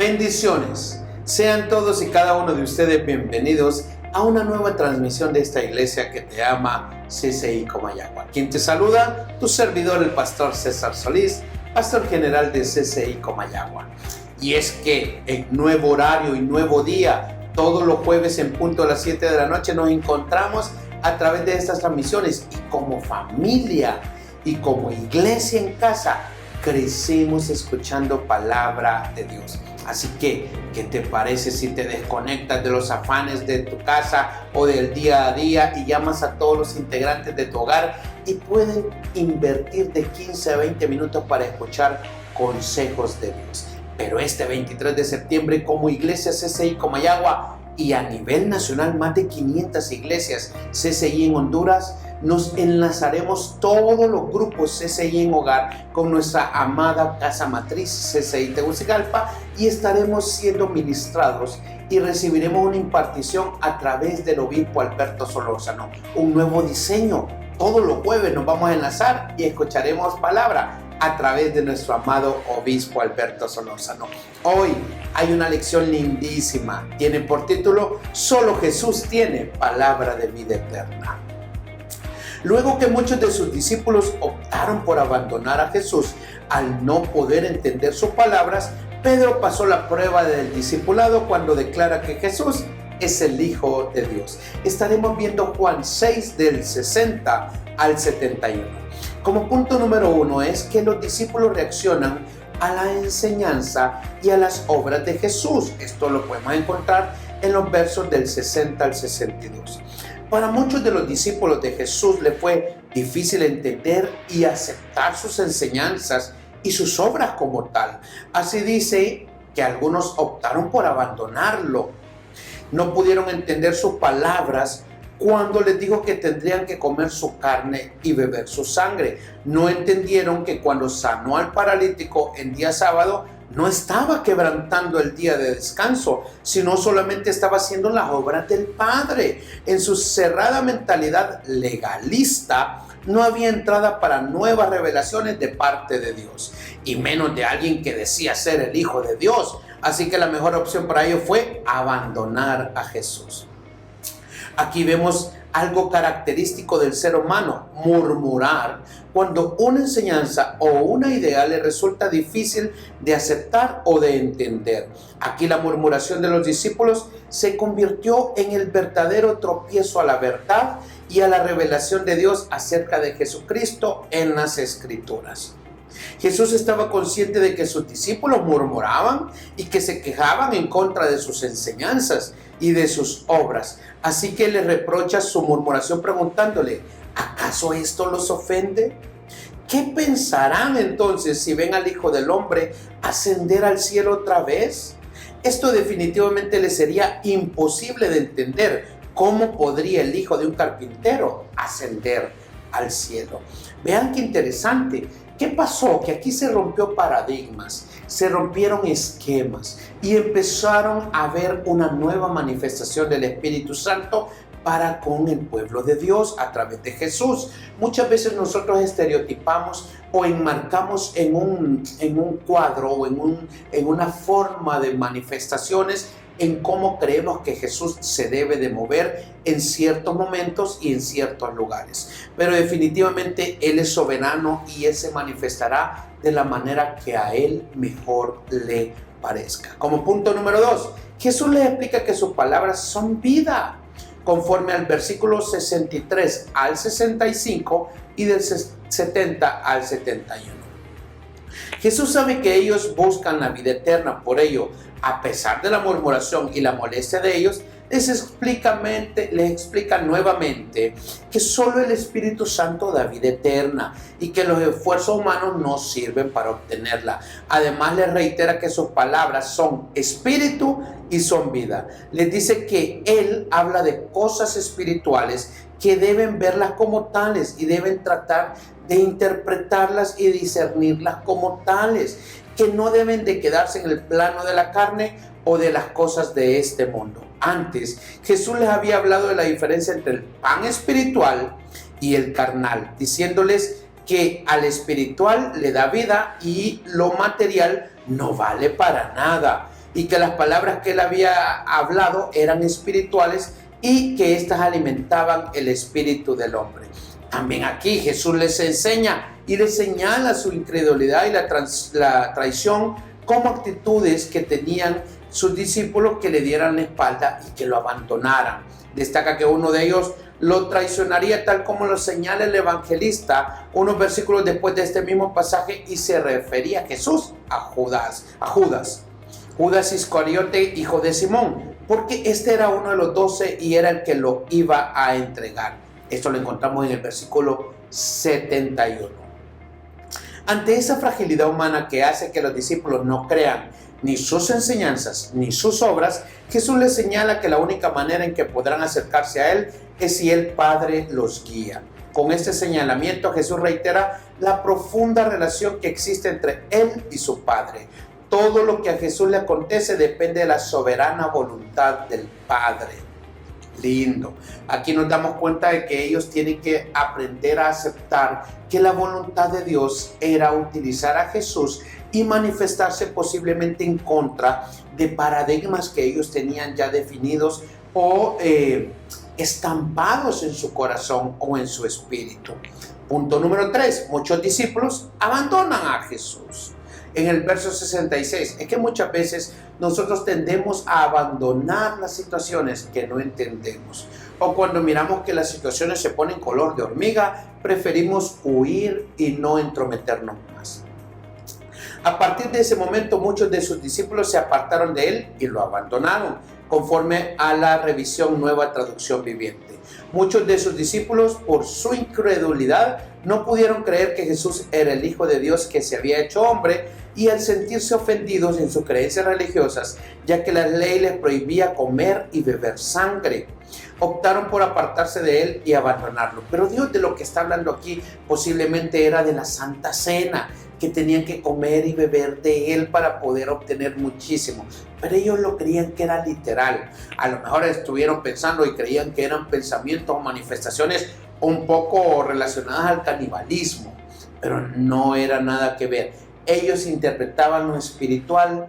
Bendiciones. Sean todos y cada uno de ustedes bienvenidos a una nueva transmisión de esta iglesia que te ama, CCI Comayagua. Quien te saluda, tu servidor, el pastor César Solís, pastor general de CCI Comayagua. Y es que en nuevo horario y nuevo día, todos los jueves en punto a las 7 de la noche nos encontramos a través de estas transmisiones y como familia y como iglesia en casa crecemos escuchando palabra de Dios. Así que, ¿qué te parece si te desconectas de los afanes de tu casa o del día a día y llamas a todos los integrantes de tu hogar y pueden invertir de 15 a 20 minutos para escuchar consejos de Dios? Pero este 23 de septiembre, como iglesia CCI Comayagua y a nivel nacional más de 500 iglesias CCI en Honduras, nos enlazaremos todos los grupos CCI en Hogar con nuestra amada casa matriz CCI Tegucigalpa y estaremos siendo ministrados y recibiremos una impartición a través del obispo Alberto Solórzano, un nuevo diseño. Todos los jueves nos vamos a enlazar y escucharemos palabra a través de nuestro amado obispo Alberto Solórzano. Hoy hay una lección lindísima, tiene por título Solo Jesús tiene palabra de vida eterna. Luego que muchos de sus discípulos optaron por abandonar a Jesús al no poder entender sus palabras, Pedro pasó la prueba del discipulado cuando declara que Jesús es el Hijo de Dios. Estaremos viendo Juan 6 del 60 al 71. Como punto número 1 es que los discípulos reaccionan a la enseñanza y a las obras de Jesús. Esto lo podemos encontrar en los versos del 60 al 62. Para muchos de los discípulos de Jesús le fue difícil entender y aceptar sus enseñanzas y sus obras como tal. Así dice que algunos optaron por abandonarlo. No pudieron entender sus palabras cuando les dijo que tendrían que comer su carne y beber su sangre. No entendieron que cuando sanó al paralítico en día sábado, no estaba quebrantando el día de descanso, sino solamente estaba haciendo las obras del Padre. En su cerrada mentalidad legalista, no había entrada para nuevas revelaciones de parte de Dios, y menos de alguien que decía ser el Hijo de Dios. Así que la mejor opción para ellos fue abandonar a Jesús. Aquí vemos algo característico del ser humano, murmurar, cuando una enseñanza o una idea le resulta difícil de aceptar o de entender. Aquí la murmuración de los discípulos se convirtió en el verdadero tropiezo a la verdad y a la revelación de Dios acerca de Jesucristo en las Escrituras. Jesús estaba consciente de que sus discípulos murmuraban y que se quejaban en contra de sus enseñanzas y de sus obras. Así que le reprocha su murmuración preguntándole, ¿acaso esto los ofende? ¿Qué pensarán entonces si ven al Hijo del Hombre ascender al cielo otra vez? Esto definitivamente les sería imposible de entender. ¿Cómo podría el hijo de un carpintero ascender al cielo? Vean qué interesante. ¿Qué pasó? Que aquí se rompió paradigmas, se rompieron esquemas y empezaron a ver una nueva manifestación del Espíritu Santo para con el pueblo de Dios a través de Jesús. Muchas veces nosotros estereotipamos o enmarcamos en un cuadro o en una forma de manifestaciones en cómo creemos que Jesús se debe de mover en ciertos momentos y en ciertos lugares. Pero definitivamente Él es soberano y Él se manifestará de la manera que a Él mejor le parezca. Como punto número 2, Jesús les explica que sus palabras son vida, conforme al versículo 63 al 65 y del 70 al 71. Jesús sabe que ellos buscan la vida eterna, por ello, a pesar de la murmuración y la molestia de ellos, les explica nuevamente que solo el Espíritu Santo da vida eterna y que los esfuerzos humanos no sirven para obtenerla. Además, les reitera que sus palabras son espíritu y son vida. Les dice que Él habla de cosas espirituales que deben verlas como tales y deben tratar de interpretarlas y discernirlas como tales, que no deben de quedarse en el plano de la carne o de las cosas de este mundo. Antes, Jesús les había hablado de la diferencia entre el pan espiritual y el carnal, diciéndoles que al espiritual le da vida y lo material no vale para nada. y que las palabras que él había hablado eran espirituales y que éstas alimentaban el espíritu del hombre. También aquí Jesús les enseña y les señala su incredulidad y la traición como actitudes que tenían sus discípulos, que le dieran la espalda y que lo abandonaran. Destaca que uno de ellos lo traicionaría, tal como lo señala el evangelista unos versículos después de este mismo pasaje, y se refería a Jesús a Judas Iscariote, hijo de Simón, porque este era uno de los 12 y era el que lo iba a entregar. Esto lo encontramos en el versículo 71. Ante esa fragilidad humana que hace que los discípulos no crean ni sus enseñanzas ni sus obras, Jesús les señala que la única manera en que podrán acercarse a Él es si el Padre los guía. Con este señalamiento, Jesús reitera la profunda relación que existe entre Él y su Padre. Todo lo que a Jesús le acontece depende de la soberana voluntad del Padre. Lindo. Aquí nos damos cuenta de que ellos tienen que aprender a aceptar que la voluntad de Dios era utilizar a Jesús y manifestarse posiblemente en contra de paradigmas que ellos tenían ya definidos o estampados en su corazón o en su espíritu. Punto número 3. Muchos discípulos abandonan a Jesús. En el verso 66, es que muchas veces nosotros tendemos a abandonar las situaciones que no entendemos. O cuando miramos que las situaciones se ponen color de hormiga, preferimos huir y no entrometernos más. A partir de ese momento, muchos de sus discípulos se apartaron de él y lo abandonaron, conforme a la revisión Nueva Traducción Viviente. Muchos de sus discípulos, por su incredulidad, no pudieron creer que Jesús era el Hijo de Dios que se había hecho hombre, y al sentirse ofendidos en sus creencias religiosas, ya que la ley les prohibía comer y beber sangre, optaron por apartarse de él y abandonarlo. Pero Dios, de lo que está hablando aquí posiblemente era de la Santa Cena, que tenían que comer y beber de él para poder obtener muchísimo. Pero ellos lo creían que era literal. A lo mejor estuvieron pensando y creían que eran pensamientos o manifestaciones un poco relacionadas al canibalismo, pero no era nada que ver. Ellos interpretaban lo espiritual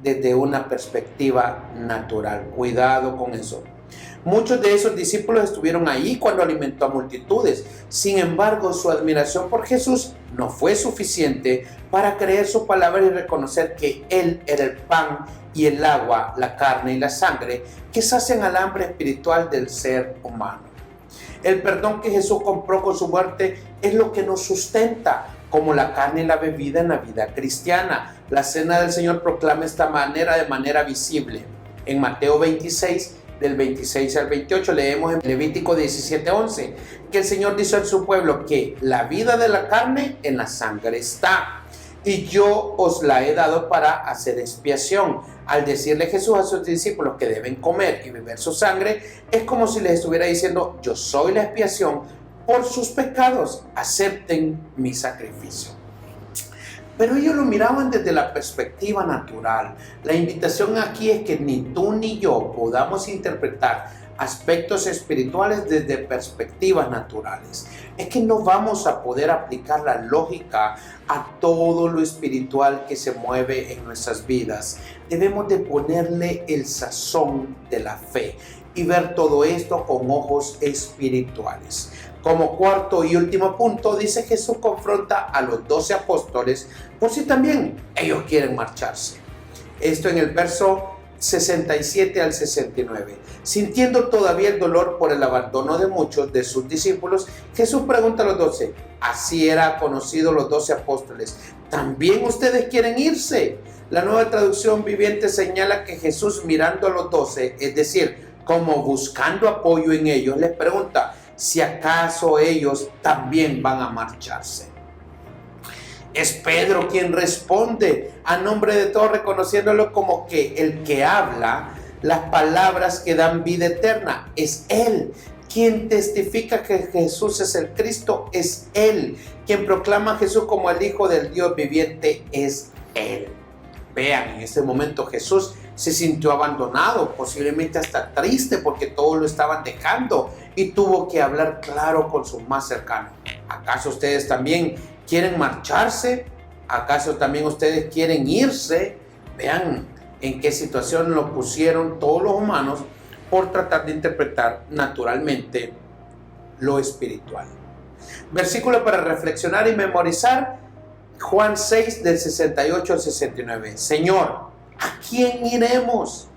desde una perspectiva natural. Cuidado con eso. Muchos de esos discípulos estuvieron ahí cuando alimentó a multitudes. Sin embargo, su admiración por Jesús no fue suficiente para creer su palabra y reconocer que Él era el pan y el agua, la carne y la sangre que sacian al hambre espiritual del ser humano. El perdón que Jesús compró con su muerte es lo que nos sustenta, como la carne y la bebida en la vida cristiana. La cena del Señor proclama esta manera de manera visible. En Mateo 26, del 26 al 28, leemos en Levítico 17:11, que el Señor dice a su pueblo que la vida de la carne en la sangre está, y yo os la he dado para hacer expiación. Al decirle Jesús a sus discípulos que deben comer y beber su sangre, es como si les estuviera diciendo: yo soy la expiación por sus pecados, acepten mi sacrificio. Pero ellos lo miraban desde la perspectiva natural. La invitación aquí es que ni tú ni yo podamos interpretar aspectos espirituales desde perspectivas naturales. Es que no vamos a poder aplicar la lógica a todo lo espiritual que se mueve en nuestras vidas. Debemos de ponerle el sazón de la fe y ver todo esto con ojos espirituales. Como cuarto y último punto, dice Jesús confronta a los 12 apóstoles por si también ellos quieren marcharse. Esto en el verso 67 al 69. Sintiendo todavía el dolor por el abandono de muchos de sus discípulos, Jesús pregunta a los 12, así era conocido los 12 apóstoles, ¿también ustedes quieren irse? La Nueva Traducción Viviente señala que Jesús, mirando a los 12, es decir, como buscando apoyo en ellos, les pregunta si acaso ellos también van a marcharse. Es Pedro quien responde a nombre de todos, reconociéndolo como que el que habla las palabras que dan vida eterna. Es Él quien testifica que Jesús es el Cristo. Es Él quien proclama a Jesús como el Hijo del Dios viviente. Es Él. Vean, en este momento Jesús se sintió abandonado, posiblemente hasta triste porque todos lo estaban dejando, y tuvo que hablar claro con sus más cercanos. ¿Acaso ustedes también quieren marcharse? ¿Acaso también ustedes quieren irse? Vean, en qué situación lo pusieron todos los humanos por tratar de interpretar naturalmente lo espiritual. Versículo para reflexionar y memorizar, Juan 6 del 68 al 69. Señor, ¿a quién iremos?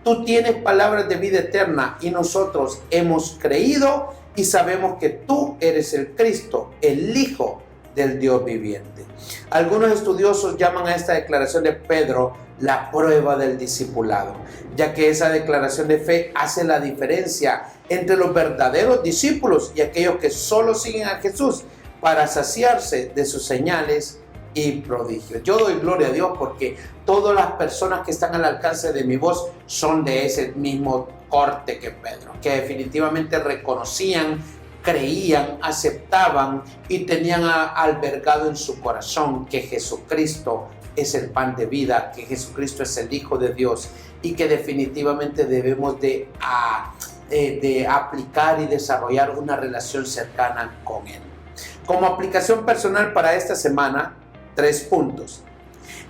Tú tienes palabras de vida eterna y nosotros hemos creído y sabemos que tú eres el Cristo, el Hijo del Dios viviente. Algunos estudiosos llaman a esta declaración de Pedro la prueba del discipulado, ya que esa declaración de fe hace la diferencia entre los verdaderos discípulos y aquellos que solo siguen a Jesús para saciarse de sus señales y prodigios. Yo doy gloria a Dios porque todas las personas que están al alcance de mi voz son de ese mismo corte que Pedro, que definitivamente reconocían, creían, aceptaban y tenían albergado en su corazón que Jesucristo es el pan de vida, que Jesucristo es el Hijo de Dios y que definitivamente debemos de aplicar y desarrollar una relación cercana con Él. Como aplicación personal para esta semana, 3 puntos.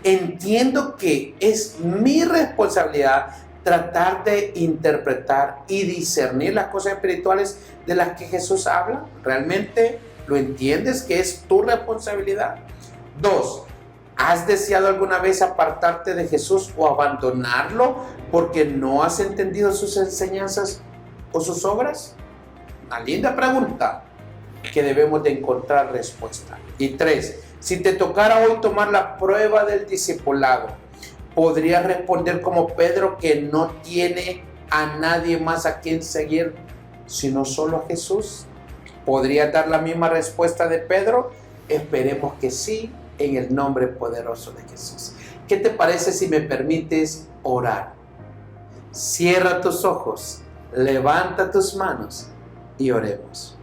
Entiendo que es mi responsabilidad tratar de interpretar y discernir las cosas espirituales de las que Jesús habla. ¿Realmente lo entiendes que es tu responsabilidad? 2. ¿Has deseado alguna vez apartarte de Jesús o abandonarlo porque no has entendido sus enseñanzas o sus obras? Una linda pregunta que debemos de encontrar respuesta. Y 3. Si te tocara hoy tomar la prueba del discipulado, ¿podrías responder como Pedro que no tiene a nadie más a quien seguir sino solo a Jesús? ¿Podrías dar la misma respuesta de Pedro? Esperemos que sí, en el nombre poderoso de Jesús. ¿Qué te parece si me permites orar? Cierra tus ojos, levanta tus manos y oremos.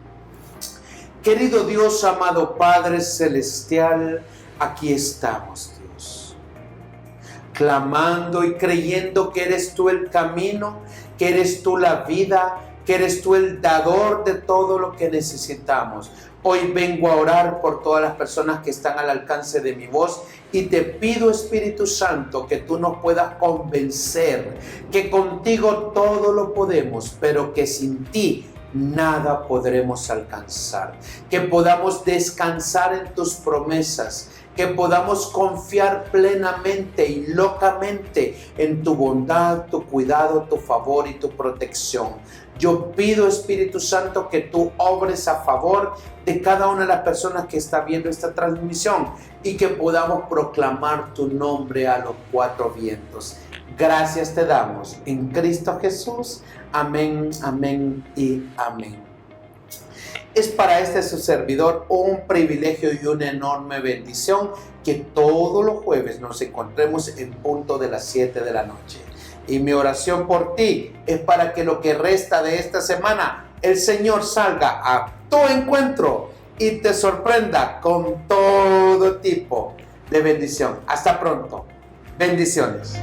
Querido Dios, amado Padre Celestial, aquí estamos, Dios, clamando y creyendo que eres tú el camino, que eres tú la vida, que eres tú el dador de todo lo que necesitamos. Hoy vengo a orar por todas las personas que están al alcance de mi voz y te pido, Espíritu Santo, que tú nos puedas convencer que contigo todo lo podemos, pero que sin ti nada podremos alcanzar. Que podamos descansar en tus promesas, que podamos confiar plenamente y locamente en tu bondad, tu cuidado, tu favor y tu protección. Yo pido, Espíritu Santo, que tú obres a favor de cada una de las personas que está viendo esta transmisión y que podamos proclamar tu nombre a los 4 vientos. Gracias te damos en Cristo Jesús. Amén, amén y amén. Es para su servidor un privilegio y una enorme bendición que todos los jueves nos encontremos en punto de las 7 de la noche. Y mi oración por ti es para que lo que resta de esta semana, el Señor salga a tu encuentro y te sorprenda con todo tipo de bendición. Hasta pronto. Bendiciones.